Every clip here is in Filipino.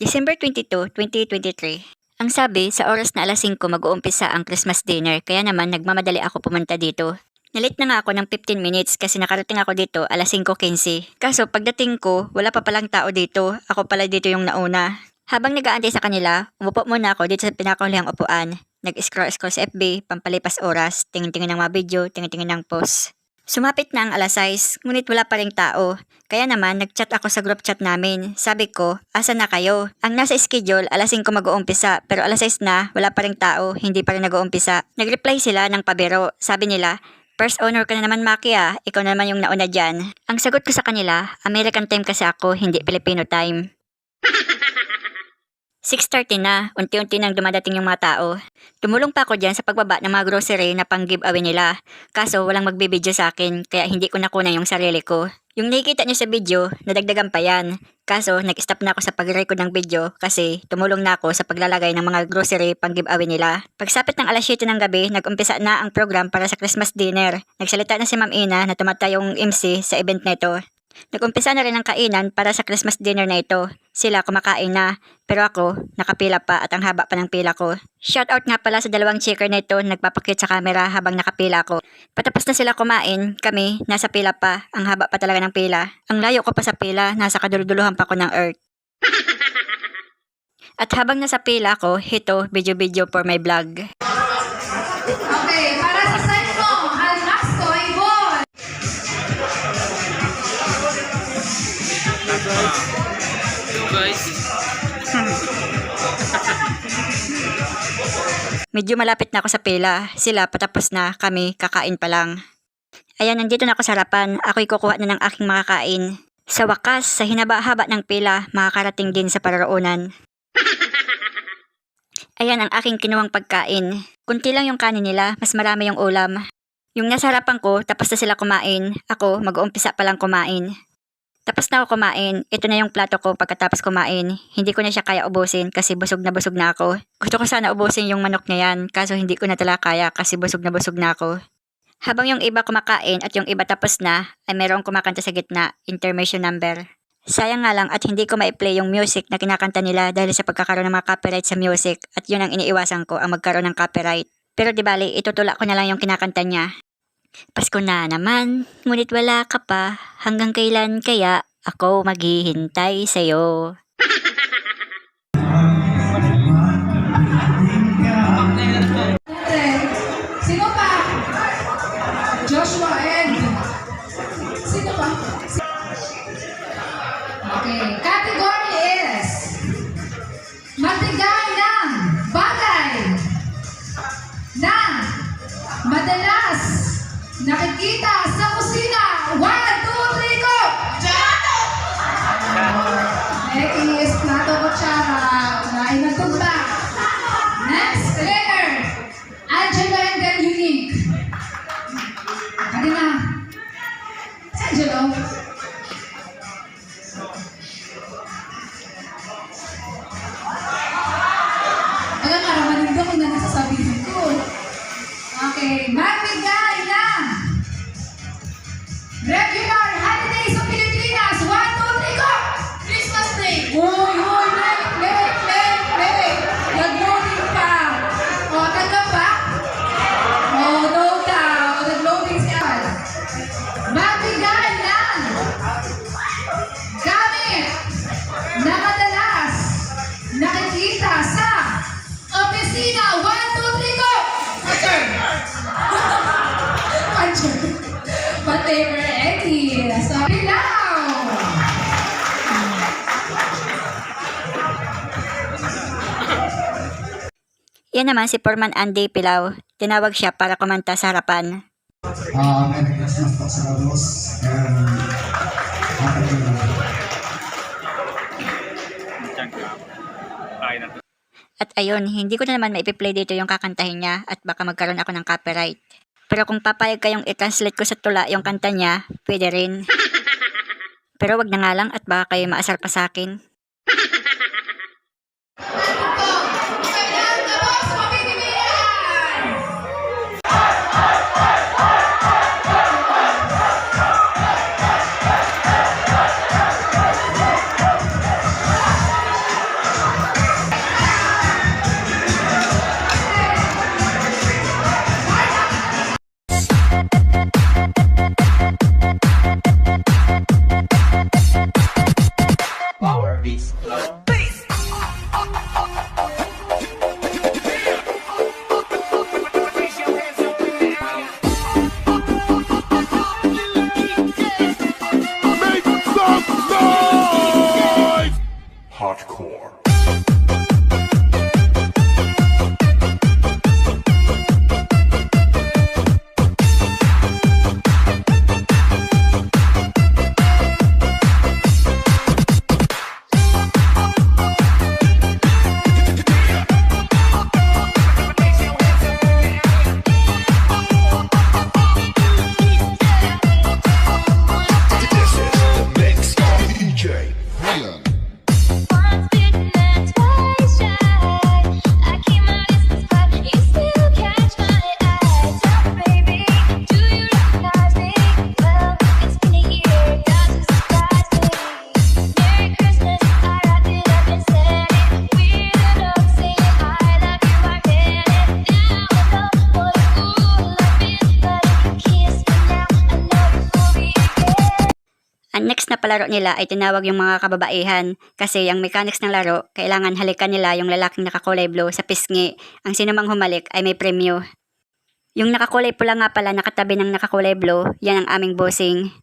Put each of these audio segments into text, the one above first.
December 22, 2023. Ang sabi, sa oras na alas 5 mag-uumpisa ang Christmas dinner, kaya naman nagmamadali ako pumunta dito. Nalit na nga ako ng 15 minutes kasi nakarating ako dito alas 5:15. Kaso pagdating ko, wala pa palang tao dito. Ako pala dito yung nauna. Habang nag-aantay sa kanila, umupo muna ako dito sa pinakahulihang upuan. Nag-scroll-scroll sa FB, pampalipas oras, tingin-tingin ng mga video, tingin-tingin ng post. Sumapit na ang alas 6, ngunit wala pa ring tao. Kaya naman, nag-chat ako sa group chat namin. Sabi ko, asa na kayo? Ang nasa schedule, alas 5 mag-uumpisa, pero alas 6 na, wala pa ring tao, hindi pa rin nag-uumpisa. Nag-reply sila ng pabiro. Sabi nila, first owner ka na naman, Maki ah. Ikaw na naman yung nauna dyan. Ang sagot ko sa kanila, American time kasi ako, hindi Filipino time. 6:30 na, unti-unti nang dumadating yung mga tao. Tumulong pa ako dyan sa pagbaba ng mga grocery na pang giveaway nila. Kaso walang magbibideo sa akin, kaya hindi ko nakuna yung sarili ko. Yung nakikita nyo sa video, nadagdagan pa yan. Kaso nag-stop na ako sa pag-record ng video kasi tumulong na ako sa paglalagay ng mga grocery pang giveaway nila. Pagsapit ng alas 7 ng gabi, nag-umpisa na ang program para sa Christmas dinner. Nagsalita na si Ma'am Ina na tumatay yung MC sa event na ito. Nag-umpisa na rin ang kainan para sa Christmas dinner na ito. Sila kumakain na, pero ako, nakapila pa at ang haba pa ng pila ko. Shoutout nga pala sa dalawang checker na ito, nagpapakit sa camera habang nakapila ko. Patapos na sila kumain, kami, nasa pila pa, ang haba pa talaga ng pila. Ang layo ko pa sa pila, nasa kaduluduluhan pa ko ng earth. At habang nasa pila ko, ito, video for my vlog. Okay, para sa side mo, Almasco, Ivon! Guys. Medyo malapit na ako sa pila. Sila patapos na, kami kakain pa lang. Ayan, nandito na ako sa harapan. Ako'y kukuha na ng aking makakain. Sa wakas, sa hinaba-haba ng pila, makakarating din sa pararoonan. Ayan ang aking kinuwang pagkain. Kunti lang yung kanin nila, mas marami yung ulam. Yung nasa harapan ko, tapos na sila kumain. Ako, mag-uumpisa pa lang kumain. Tapos na ako kumain, ito na yung plato ko pagkatapos kumain. Hindi ko na siya kaya ubusin kasi busog na ako. Gusto ko sana ubusin yung manok na yan, kaso hindi ko na talaga kaya kasi busog na ako. Habang yung iba kumakain at yung iba tapos na, ay merong kumakanta sa gitna, intermission number. Sayang nga lang at hindi ko ma-play yung music na kinakanta nila dahil sa pagkakaroon ng mga copyright sa music at yun ang iniiwasan ko ang magkaroon ng copyright. Pero di bali, itutula ko na lang yung kinakanta niya. Pasko na naman, ngunit wala ka pa, hanggang kailan kaya ako maghihintay sa'yo? Sino pa? Joshua and... Sino pa? Okay, category is... Matigay ng bagay na madalas nakikita sa kusina. 1, 2, 3, go! Gelato! Next is plato kutsara. Unahin na tugba. Next, player. Angelo and then Unique. Hadi na. Si Angelo. Alam nga, manindo ko na nasasabihin ko. Okay, magbigay na regular holiday sa Pilipinas. 1, 2, 3, go! Christmas Day! Uy, late! Nag-loading pa. O, tanggap ba? O, no daw. Nag-loading siya. Magbigay na gamit na madalas nakikita sa opisina. 1, 2, 3, go! Whatever, Eddie. Sorry now. Yan naman si Foreman Andy Pilaw. Tinawag siya para kumanta sa harapan. Merry Christmas po sa Ramos. And Happy New Year. At ayun, hindi ko na naman maipi-play dito yung kakantahin niya at baka magkaroon ako ng copyright. Pero kung papayag kayong i-translate ko sa tula yung kanta niya, pwede rin. Pero wag na nga lang at baka kayo maasar pa sa akin. hardcore. This is the mix of DJ Brian. Once bitten and twice shy. I keep my distance, but you still catch my eye. Tell me, baby, do you recognize me? Well, it's been a year, doesn't surprise me. Merry Christmas, I wrapped it up and sent it. Weird enough, saying I love you, I read it. Now I know what a fool I've been, but if you kiss me now, I know you fool me again. Ang next na palaro nila ay tinawag yung mga kababaihan kasi ang mechanics ng laro, kailangan halikan nila yung lalaking nakakulay blue sa pisngi. Ang sinumang humalik ay may premyo. Yung nakakulay pula nga pala nakatabi ng nakakulay blue, yan ang aming bossing.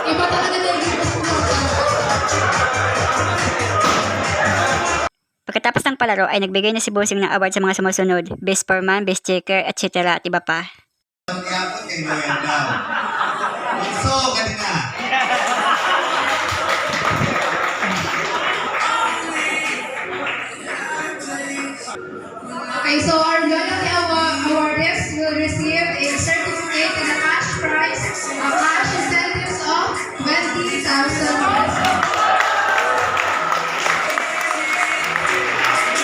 Iba talaga na yung Pagkatapos ng palaro ay nagbigay na si bossing ng award sa mga sumusunod, best foreman, best checker, etc. at iba pa. Ang yapon kay Noyan daw. So, kanina. Okay, so our loyalty awardees will receive a certificate and a cash prize, a cash incentives of 20,000 pesos.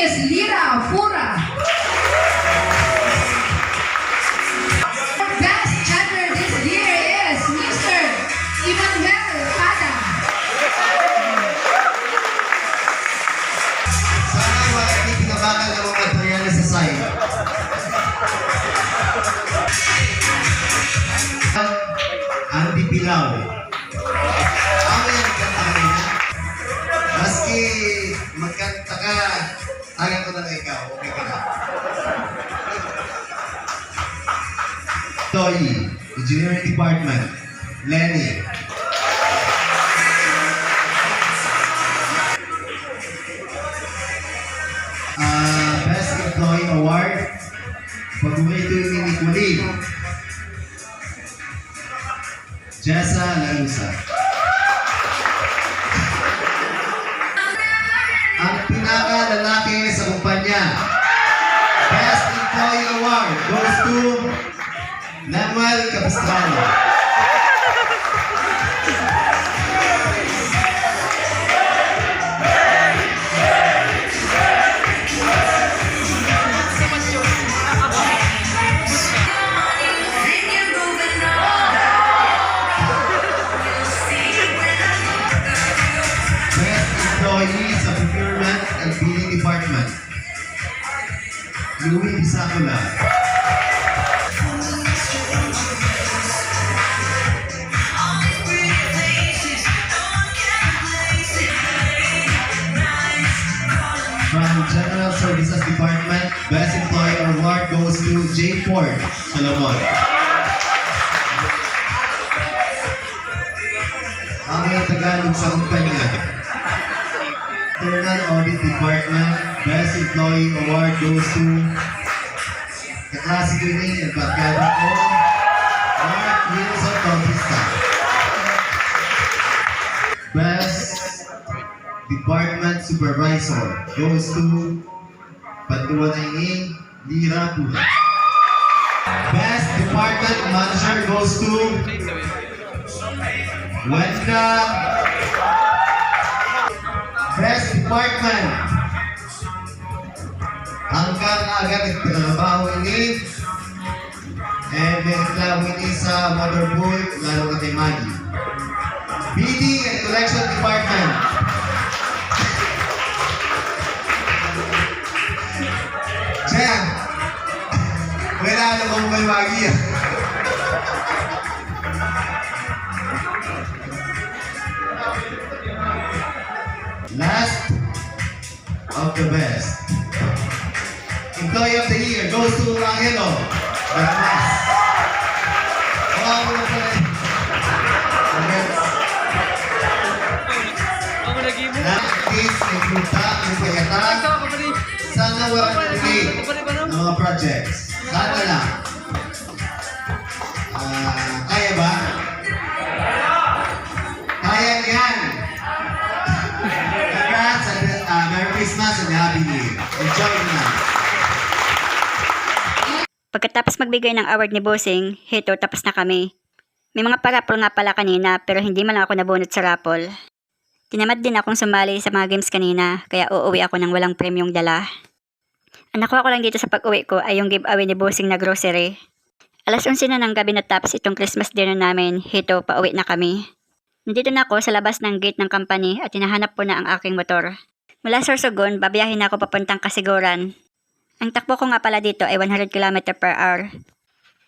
Is Lira Fura. Best chatter this year is Mr. Emmanuel Pada. Sana wala hindi pinabakal ng mga materialis sa side. Andy Pilaw. Ako yan nagkanta kanina. Maski magkanta ka, tagan ko na ikaw. Okay ka na. Toy, Engineering Department. Lenny. Best Employee Award. Pag-uwi ito yung Nicolene. Jessa Lalusa. Ang pinaka-lalaki sa kumpanya. Best Employee Award goes to Lemuel Capistrano. Best Employee sa Procurement and Billing Department. Louie Bisacula. From General Services Department, Best Employee Award goes to J. Ford Solomon. Ang Tagalog sa kumpanya. Internal Audit Department, Best Employee Award goes to kaklase ko yun at barkada ko, Mark Wilson Bautista. Best Department Supervisor goes to Pantuanaing Lira Pula. Best Department Manager goes to Wenda. Best Department. Hanggang agad nagtrabaho ini. And Club Winisa, Motherboard, lalo ka kay Maggie. Bidding and Collection Department. Jen, wala na kung may Maggie ah. Last of the best. Employee of the Year goes to Angelo Baramas. Mga mo na pala. Ako lagi mo. Case, may fruta, may payata. Ako pa rin. Sana walang delay Ako pa rin ba no? ng mga projects. Sana lang. Kaya ba? Kaya yan. Congrats and Merry Christmas and Happy New Year. Enjoy na. Pagkatapos magbigay ng award ni Bossing, heto tapos na kami. May mga parapol nga pala kanina pero hindi man lang ako nabunot sa raffle. Tinamad din akong sumali sa mga games kanina kaya uuwi ako ng walang premyong dala. Ang nakuha ko lang dito sa pag-uwi ko ay yung giveaway ni Bossing na grocery. Alas 11 na ng gabi natapos itong Christmas dinner namin, heto pauwi na kami. Nandito na ako sa labas ng gate ng company at hinahanap po na ang aking motor. Mula Sorsogon, babiyahin na ako papuntang Kasiguran. Ang takbo ko nga pala dito ay 100 km per hour.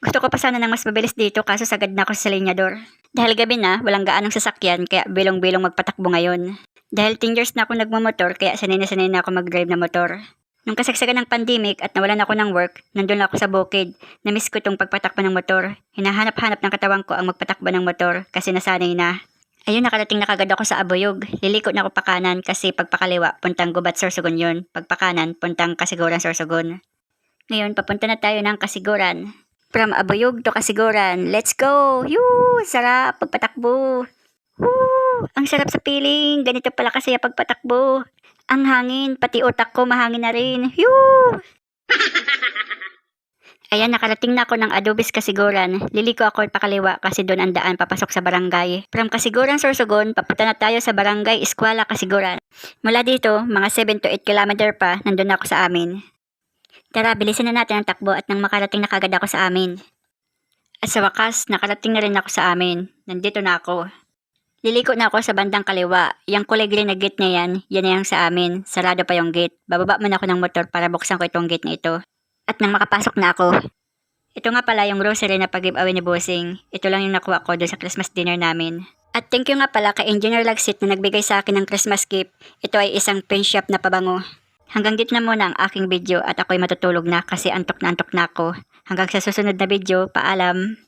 Gusto ko pa sana ng mas mabilis dito kaso sagad na ako sa linyador. Dahil gabi na, walang gaanong sasakyan kaya bilong-bilong magpatakbo ngayon. Dahil 10 years na ako nagmamotor kaya sanay na ako mag-drive na motor. Nung kasagsagan ng pandemic at nawalan ako ng work, nandun ako sa bukid. Namiss ko tong pagpatakbo ng motor. Hinahanap-hanap ng katawan ko ang magpatakbo ng motor kasi nasanay na. Ayun, nakarating na kagad ako sa Abuyog. Liliko na ako pakanan kasi pagpakaliwa, puntang Gubat, Sorsogon yun. Pagpakanan, puntang Kasiguran, Sorsogon. Ngayon, papunta na tayo ng Kasiguran. From Abuyog to Kasiguran. Let's go! Yoo! Sarap! Pagpatakbo! Woo! Ang sarap sa feeling. Ganito pala kasi pagpatakbo. Ang hangin, pati utak ko mahangin na rin. Yoo! Ayan, nakarating na ako ng Adobes Kasiguran. Liliko ako pakaliwa kasi doon ang daan papasok sa barangay. From Kasiguran, Sorsogon, papunta na tayo sa barangay Eskwela, Kasiguran. Mula dito, mga 7 to 8 km pa, nandun ako sa amin. Tara, bilisan na natin ang takbo at nang makarating na kagad ako sa amin. At sa wakas, nakarating na rin ako sa amin. Nandito na ako. Liliko na ako sa bandang kaliwa. Yang kulay green na gate na yan na yung sa amin. Sarado pa yung gate. Bababa man ako ng motor para buksan ko itong gate na ito. At nang makapasok na ako, ito nga pala yung grocery na pag-giveaway ni Bossing. Ito lang yung nakuha ko doon sa Christmas dinner namin. At thank you nga pala kay Engineer Lagsit na nagbigay sa akin ng Christmas gift. Ito ay isang pin shop na pabango. Hanggang dito na muna ang aking video at ako'y matutulog na kasi antok na ako. Hanggang sa susunod na video, paalam!